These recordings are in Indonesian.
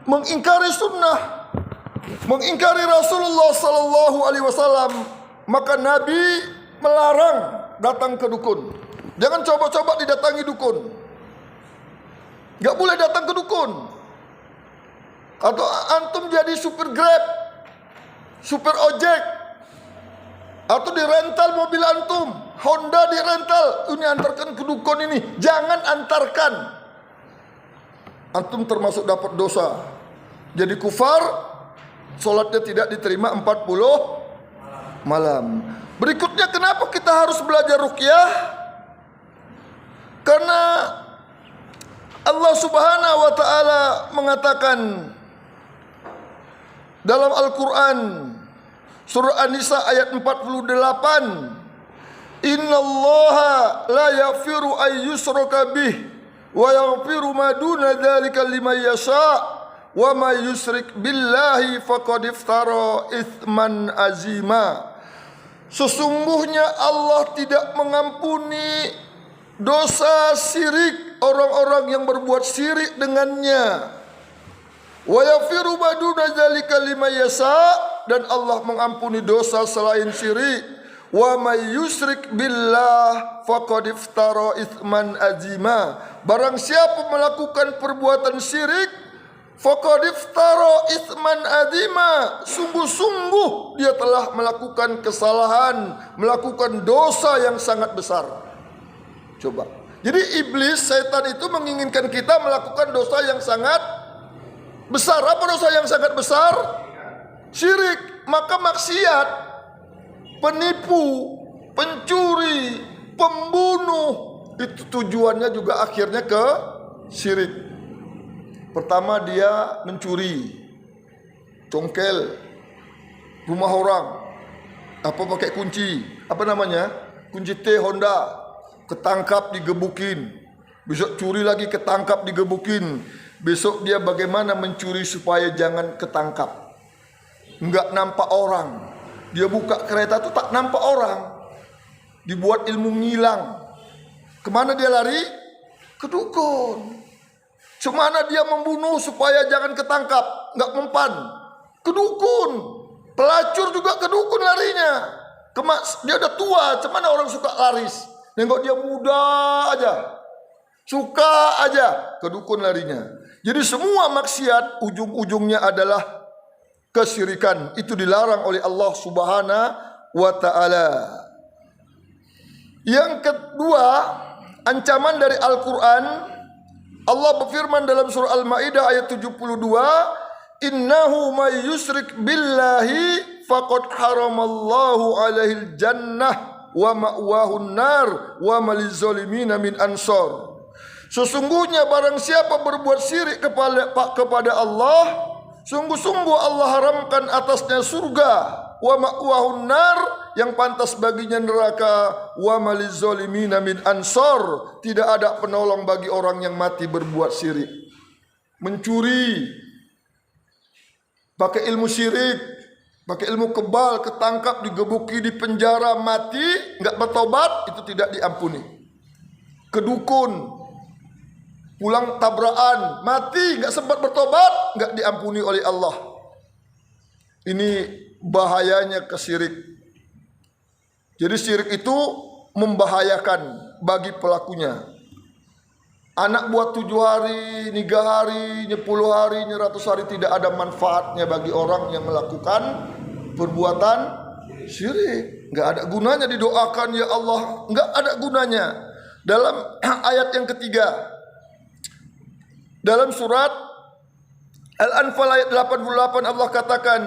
mengingkari sunnah, mengingkari Rasulullah sallallahu alaihi wasallam, maka Nabi melarang datang ke dukun. Jangan coba-coba didatangi dukun. Gak boleh datang ke dukun. Atau antum jadi supir Grab, supir ojek, atau dirental mobil antum, Honda dirental, ini antarkan ke dukun ini. Jangan antarkan. Antum termasuk dapat dosa. Jadi kufar, sholatnya tidak diterima 40 malam. Berikutnya, kenapa kita harus belajar ruqyah? Karena Allah Subhanahu wa taala mengatakan dalam Al-Quran surah An-Nisa ayat 48, Innallaha la yaghfiru ay yushraka bih wa yaghfiru ma duna dzalika liman yasha wa may yusyrik billahi faqad iftara itsman azima. Sesungguhnya Allah tidak mengampuni dosa syirik orang-orang yang berbuat syirik dengannya. Wa yaghfiru ma duna dzalika liman yasha, dan Allah mengampuni dosa selain syirik. Wa may yusyrik billah faqad iftara itsman azima. Barang siapa melakukan perbuatan syirik, faqad iftara itsman azima, sungguh-sungguh dia telah melakukan kesalahan, melakukan dosa yang sangat besar. Coba. Jadi iblis, setan itu menginginkan kita melakukan dosa yang sangat besar. Apa dosa yang sangat besar? Syirik. Maka maksiat, penipu, pencuri, pembunuh, itu tujuannya juga akhirnya ke syirik. Pertama dia mencuri, congkel rumah orang, apa pakai kunci, apa namanya, kunci T Honda, ketangkap digebukin. Besok curi lagi, ketangkap digebukin. Besok dia bagaimana mencuri supaya jangan ketangkap, enggak nampak orang. Dia buka kereta itu tak nampak orang, dibuat ilmu ngilang. Kemana dia lari? Ke dukun. Kemana dia membunuh supaya jangan ketangkap, nggak mempan? Ke dukun. Pelacur juga ke dukun larinya. Dia udah tua, cuman orang suka laris. Nengok dia muda aja, suka aja, ke dukun larinya. Jadi semua maksiat ujung-ujungnya adalah kesyirikan. Itu dilarang oleh Allah Subhanahu wa taala. Yang kedua, ancaman dari Al-Quran, Allah berfirman dalam surah Al-Maidah ayat 72, Innahu may yusyrik billahi faqad haramallahu alaihil jannah wa ma'wahun nar wa maliz zalimina min ansar. Sesungguhnya barang siapa berbuat syirik kepada Allah, sungguh-sungguh Allah haramkan atasnya surga, wa ma'wahun nar, yang pantas baginya neraka, wa maliz zalimina min ansar, tidak ada penolong bagi orang yang mati berbuat syirik. Mencuri pakai ilmu syirik, pakai ilmu kebal, ketangkap, digebuki, dipenjara, mati, enggak bertobat, itu tidak diampuni. Kedukun, pulang tabrakan, mati, enggak sempat bertobat, enggak diampuni oleh Allah. Ini bahayanya kesyirik. Jadi syirik itu membahayakan bagi pelakunya. Anak buat 7 hari, 3 hari, 10 hari, 100 hari, tidak ada manfaatnya bagi orang yang melakukan perbuatan syirik. Enggak ada gunanya didoakan ya Allah, enggak ada gunanya. Dalam ayat yang ketiga, dalam surat Al-Anfal ayat 88, Allah katakan,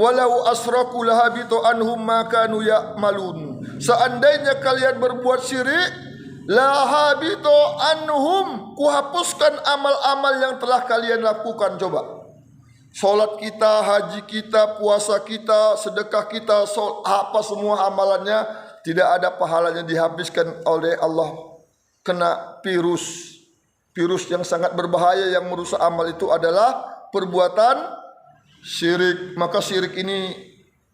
walau asraku lahabitu anhum ma kanu ya'malun. Seandainya kalian berbuat syirik, lahabitu anhum, kuhapuskan amal-amal yang telah kalian lakukan. Coba, solat kita, haji kita, puasa kita, sedekah kita, apa semua amalannya tidak ada pahalanya, dihabiskan oleh Allah. Kena virus yang sangat berbahaya yang merusak amal itu adalah perbuatan syirik. Maka syirik ini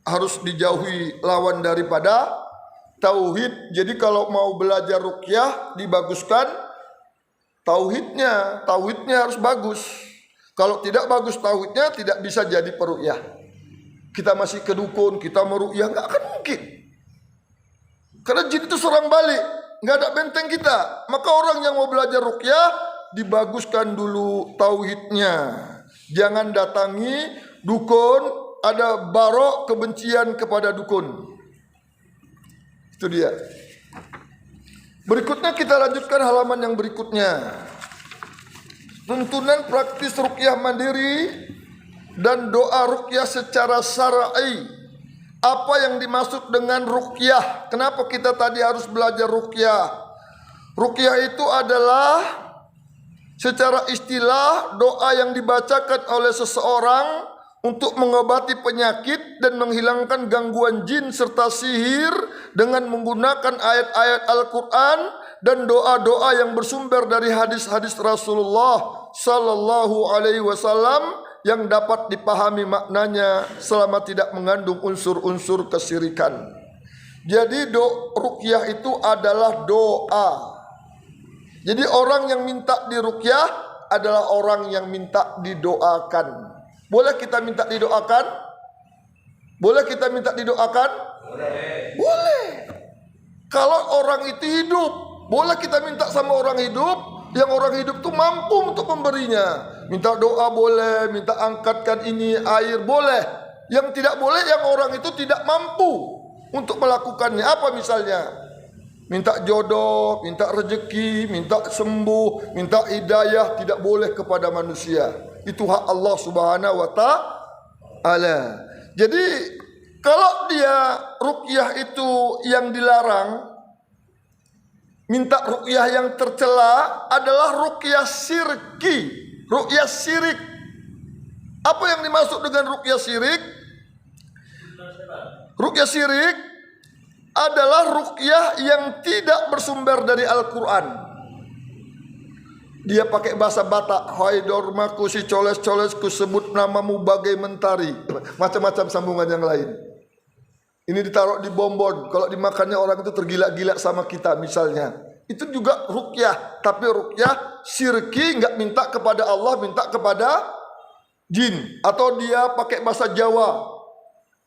harus dijauhi, lawan daripada tauhid. Jadi kalau mau belajar ruqyah, dibaguskan tauhidnya harus bagus. Kalau tidak bagus tauhidnya, tidak bisa jadi peruqyah. Kita masih ke dukun, kita meruqyah, nggak akan mungkin. Karena jin itu serang balik, nggak ada benteng kita. Maka orang yang mau belajar ruqyah, dibaguskan dulu tauhidnya. Jangan datangi dukun, ada barok kebencian kepada dukun. Itu dia. Berikutnya kita lanjutkan halaman yang berikutnya. Tuntunan praktis ruqyah mandiri dan doa ruqyah secara syar'i. Apa yang dimaksud dengan ruqyah? Kenapa kita tadi harus belajar ruqyah? Ruqyah itu adalah secara istilah doa yang dibacakan oleh seseorang untuk mengobati penyakit dan menghilangkan gangguan jin serta sihir dengan menggunakan ayat-ayat Al-Quran dan doa-doa yang bersumber dari hadis-hadis Rasulullah Sallallahu Alaihi Wasallam yang dapat dipahami maknanya selama tidak mengandung unsur-unsur kesyirikan. Jadi ruqyah itu adalah doa. Jadi orang yang minta diruqyah adalah orang yang minta didoakan. Boleh kita minta didoakan? Boleh kita minta didoakan? Boleh. Kalau orang itu hidup, boleh kita minta sama orang hidup. Yang orang hidup itu mampu untuk memberinya. Minta doa boleh, minta angkatkan ini air boleh. Yang tidak boleh yang orang itu tidak mampu untuk melakukannya. Apa misalnya? Minta jodoh, minta rezeki, minta sembuh, minta hidayah, tidak boleh kepada manusia. Itu hak Allah Subhanahu wa ta'ala. Jadi kalau dia ruqyah itu yang dilarang, minta ruqyah yang tercela adalah ruqyah syirki, ruqyah syirik. Apa yang dimaksud dengan ruqyah syirik? Ruqyah syirik adalah ruqyah yang tidak bersumber dari Al-Quran. Dia pakai bahasa Batak, hai dormaku si coles-coles ku sebut namamu bagai mentari. Macam-macam sambungan yang lain. Ini ditaruh di bonbon. Kalau dimakannya orang itu tergila-gila sama kita misalnya. Itu juga ruqyah. Tapi ruqyah syirki, nggak minta kepada Allah, minta kepada jin. Atau dia pakai bahasa Jawa.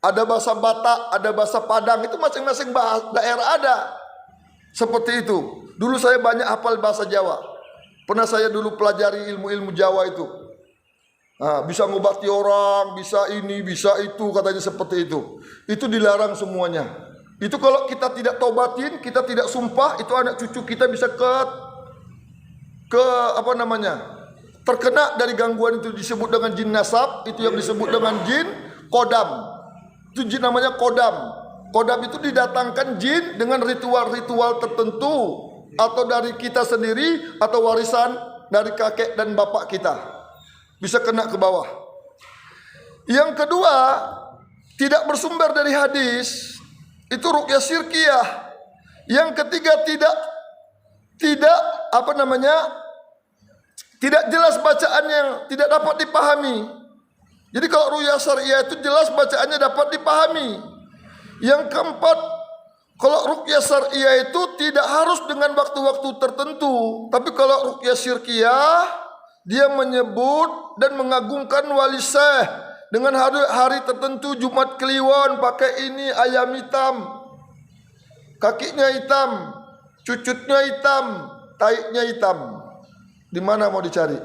Ada bahasa Batak, ada bahasa Padang. Itu masing-masing daerah ada. Seperti itu. Dulu saya banyak hafal bahasa Jawa. Pernah saya dulu pelajari ilmu-ilmu Jawa itu. Nah, bisa ngobati orang, bisa ini, bisa itu, katanya seperti itu. Itu dilarang semuanya. Itu kalau kita tidak taubatin, kita tidak sumpah, itu anak cucu kita bisa terkena dari gangguan itu, disebut dengan jin nasab. Itu yang disebut dengan jin kodam. Itu jin namanya kodam. Kodam itu didatangkan jin dengan ritual-ritual tertentu, atau dari kita sendiri, atau warisan dari kakek dan bapak kita. Bisa kena ke bawah. Yang kedua, tidak bersumber dari hadis, itu ruqyah syirkiyah. Yang ketiga, tidak jelas bacaan yang tidak dapat dipahami. Jadi kalau ruqyah syariah itu jelas bacaannya dapat dipahami. Yang keempat, kalau ruqyah syariah itu tidak harus dengan waktu-waktu tertentu. Tapi kalau ruqyah syirkiyah, dia menyebut dan mengagungkan wali syekh dengan hari tertentu, Jumat Kliwon, pakai ini ayam hitam, kakinya hitam, cucutnya hitam, taiknya hitam. Di mana mau dicari?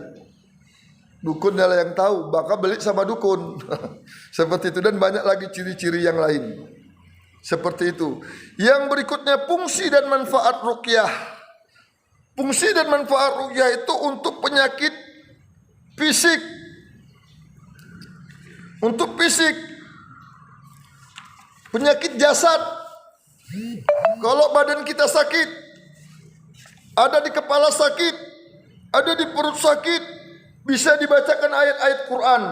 Dukun adalah yang tahu, bakal beli sama dukun. Seperti itu, dan banyak lagi ciri-ciri yang lain. Seperti itu. Yang berikutnya, fungsi dan manfaat ruqyah. Fungsi dan manfaat ruqyah itu untuk penyakit fisik. Untuk fisik. Penyakit jasad. Kalau badan kita sakit, ada di kepala sakit, ada di perut sakit, bisa dibacakan ayat-ayat Quran.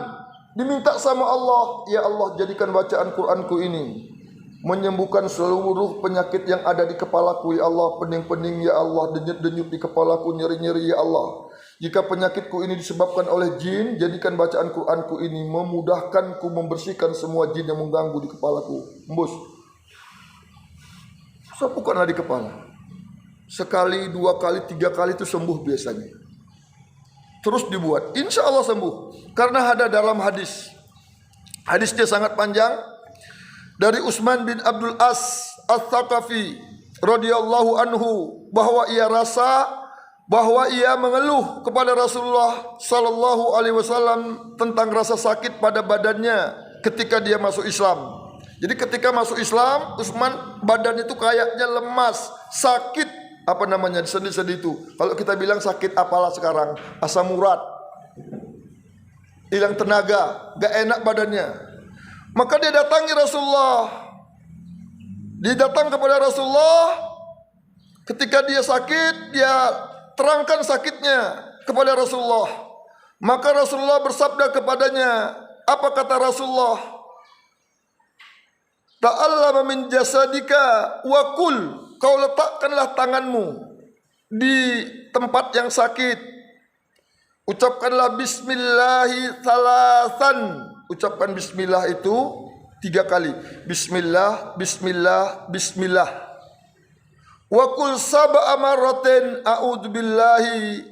Diminta sama Allah, ya Allah, jadikan bacaan Quranku ini menyembuhkan seluruh penyakit yang ada di kepalaku, ya Allah. Pening-pening, ya Allah. Denyut-denyut di kepalaku, nyeri-nyeri, ya Allah. Jika penyakitku ini disebabkan oleh jin, jadikan bacaan Quranku ini memudahkanku membersihkan semua jin yang mengganggu di kepalaku. Embus, sapukanlah di kepala. Sekali, 2 kali, 3 kali itu sembuh biasanya. terus dibuat, insya Allah sembuh. Karena ada dalam hadisnya sangat panjang dari Utsman bin Abdul As Ats-Tsaqafi radhiyallahu anhu, bahwa ia mengeluh kepada Rasulullah sallallahu alaihi wasallam tentang rasa sakit pada badannya ketika dia masuk Islam. Jadi ketika masuk Islam, Utsman badan itu kayaknya lemas, sakit, apa namanya, sendi-sendi itu. Kalau kita bilang sakit apalah sekarang, asam urat, hilang tenaga, gak enak badannya. Maka dia datangi Rasulullah. Dia datang kepada Rasulullah. Ketika dia sakit, dia terangkan sakitnya kepada Rasulullah. Maka Rasulullah bersabda kepadanya, apa kata Rasulullah? Ta'allama min jasadika wa kul. Kau letakkanlah tanganmu di tempat yang sakit. Ucapkanlah bismillahi salasan. Ucapkan bismillah itu 3 kali. Bismillah, bismillah, bismillah. Wa qul sab'a marratin a'udzu billahi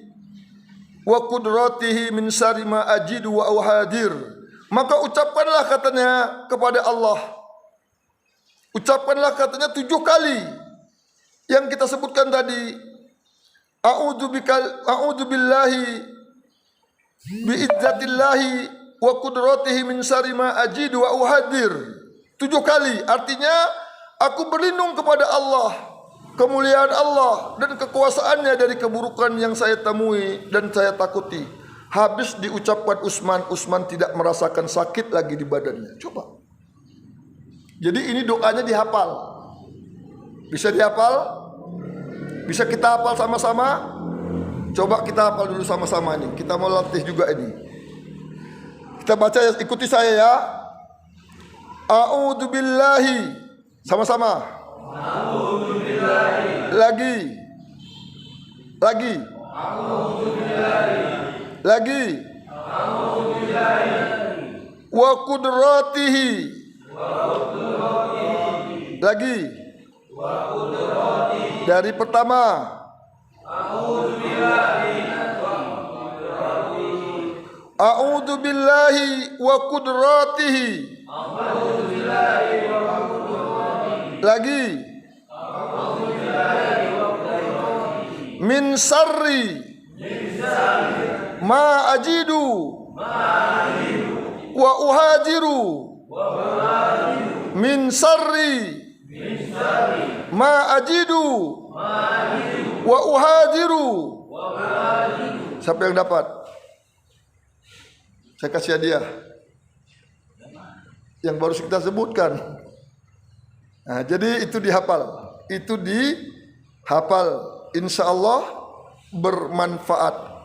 wa qudratihi min syarri ma ajidu wa uhadir. Maka ucapkanlah katanya kepada Allah. Ucapkanlah katanya 7 kali yang kita sebutkan tadi. A'udzu billahi bi izzatillahi wa qudratihi min syarri ma ajidu wa uhadir. 7 kali, artinya aku berlindung kepada Allah, kemuliaan Allah dan kekuasaannya dari keburukan yang saya temui dan saya takuti. Habis diucapkan Utsman tidak merasakan sakit lagi di badannya. Coba. Jadi ini doanya dihafal. Bisa dihafal? Bisa kita hafal sama-sama? Coba kita hafal dulu sama-sama ini. Kita mau latih juga ini. Kita baca, ikuti saya ya. A'udzu billahi. Sama-sama. A'udzu billahi. Lagi. A'udzu billahi. Lagi. A'udzu billahi. Wa qudratihi. Lagi. Dari pertama. A'udzu billahi wa qudratihi. Lagi. Min syarri ma ajidu wa uhajiru. Min syarri ma ajidu wa uhajiru. Siapa yang dapat? Saya kasih hadiah yang baru kita sebutkan. Nah, jadi itu dihafal. Itu dihafal. Insya Allah bermanfaat.